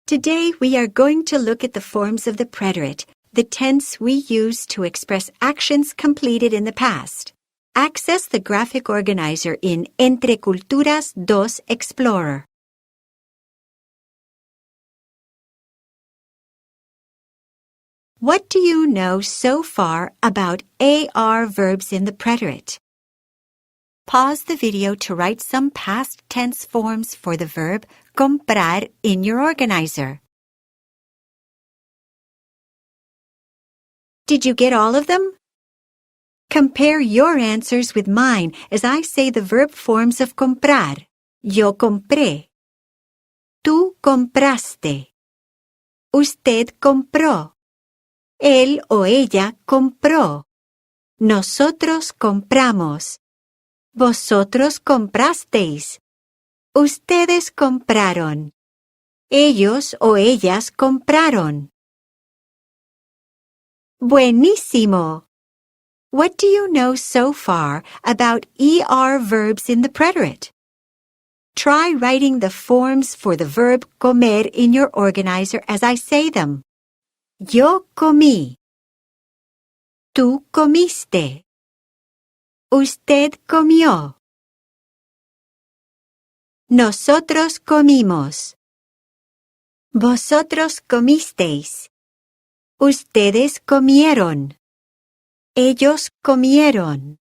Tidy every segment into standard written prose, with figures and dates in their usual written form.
Today we are going to look at the forms of the preterite, the tense we use to express actions completed in the past. Access the graphic organizer in Entre Culturas 2 Explorer. What do you know so far about AR verbs in the preterite? Pause the video to write some past tense forms for the verb comprar in your organizer. Did you get all of them? Compare your answers with mine as I say the verb forms of comprar. Yo compré. Tú compraste. Usted compró. Él o ella compró. Nosotros compramos. Vosotros comprasteis. Ustedes compraron. Ellos o ellas compraron. Buenísimo! What do you know so far about ER verbs in the preterite? Try writing the forms for the verb comer in your organizer as I say them. Yo comí. Tú comiste. Usted comió. Nosotros comimos. Vosotros comisteis. Ustedes comieron. Ellos comieron.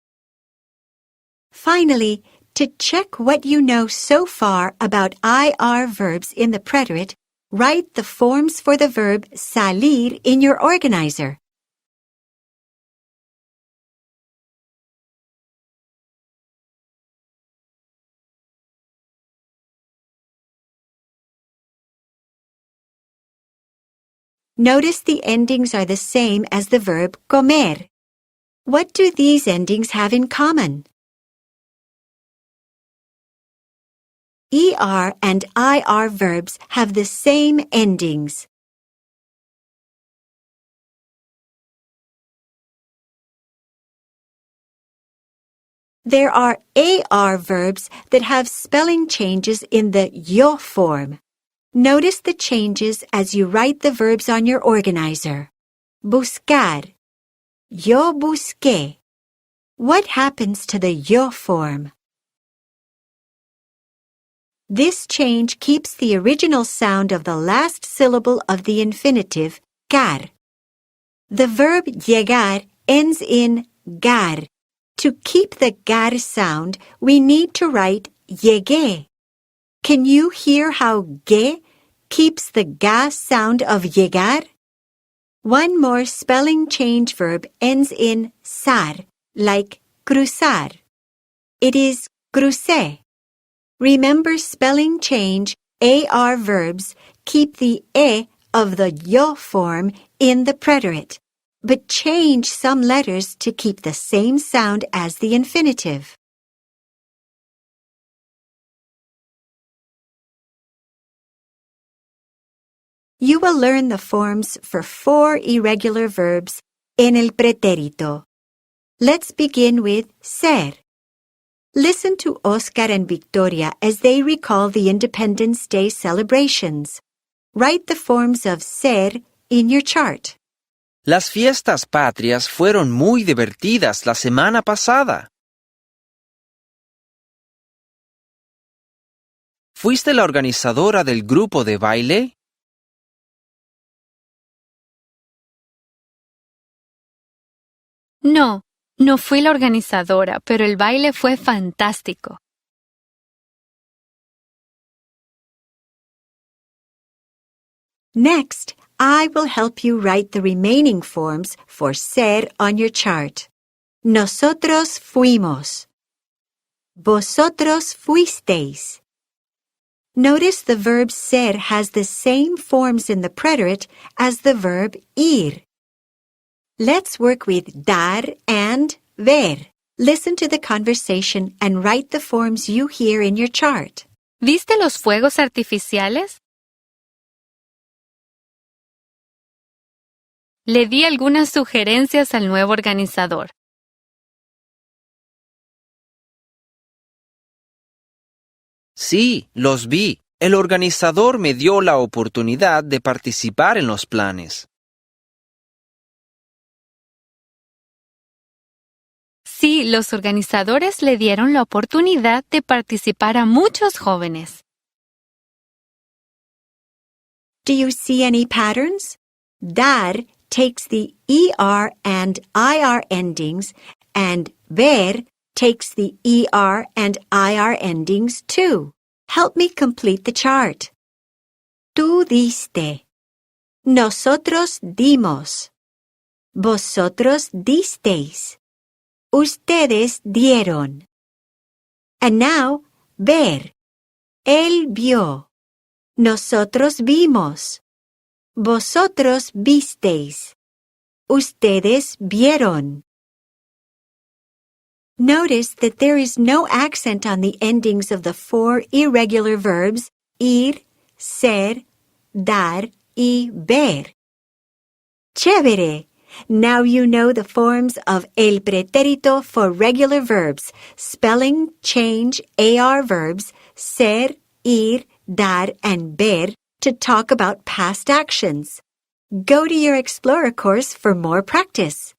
Finally, to check what you know so far about IR verbs in the preterite, write the forms for the verb salir in your organizer. Notice the endings are the same as the verb comer. What do these endings have in common? ER and IR verbs have the same endings. There are AR verbs that have spelling changes in the yo form. Notice the changes as you write the verbs on your organizer. Buscar. Yo busqué. What happens to the yo form? This change keeps the original sound of the last syllable of the infinitive, car. The verb llegar ends in gar. To keep the gar sound, we need to write llegué. Can you hear how ge keeps the ga sound of llegar? One more spelling change verb ends in sar, like cruzar. It is crucé. Remember spelling change AR verbs keep the e of the yo form in the preterite, but change some letters to keep the same sound as the infinitive. You will learn the forms for 4 irregular verbs en el pretérito. Let's begin with ser. Listen to Oscar and Victoria as they recall the Independence Day celebrations. Write the forms of ser in your chart. Las fiestas patrias fueron muy divertidas la semana pasada. ¿Fuiste la organizadora del grupo de baile? No, no fui la organizadora, pero el baile fue fantástico. Next, I will help you write the remaining forms for ser on your chart. Nosotros fuimos. Vosotros fuisteis. Notice the verb ser has the same forms in the preterite as the verb ir. Let's work with dar and ver. Listen to the conversation and write the forms you hear in your chart. ¿Viste los fuegos artificiales? Le di algunas sugerencias al nuevo organizador. Sí, los vi. El organizador me dio la oportunidad de participar en los planes. Sí, los organizadores le dieron la oportunidad de participar a muchos jóvenes. Do you see any patterns? Dar takes the ER and IR endings, and ver takes the ER and IR endings too. Help me complete the chart. Tú diste. Nosotros dimos. Vosotros disteis. Ustedes dieron. And now, ver. Él vio. Nosotros vimos. Vosotros visteis. Ustedes vieron. Notice that there is no accent on the endings of the four irregular verbs ir, ser, dar, y ver. ¡Chévere! Now you know the forms of el pretérito for regular verbs, spelling change AR verbs, ser, ir, dar, and ver to talk about past actions. Go to your Explorer course for more practice.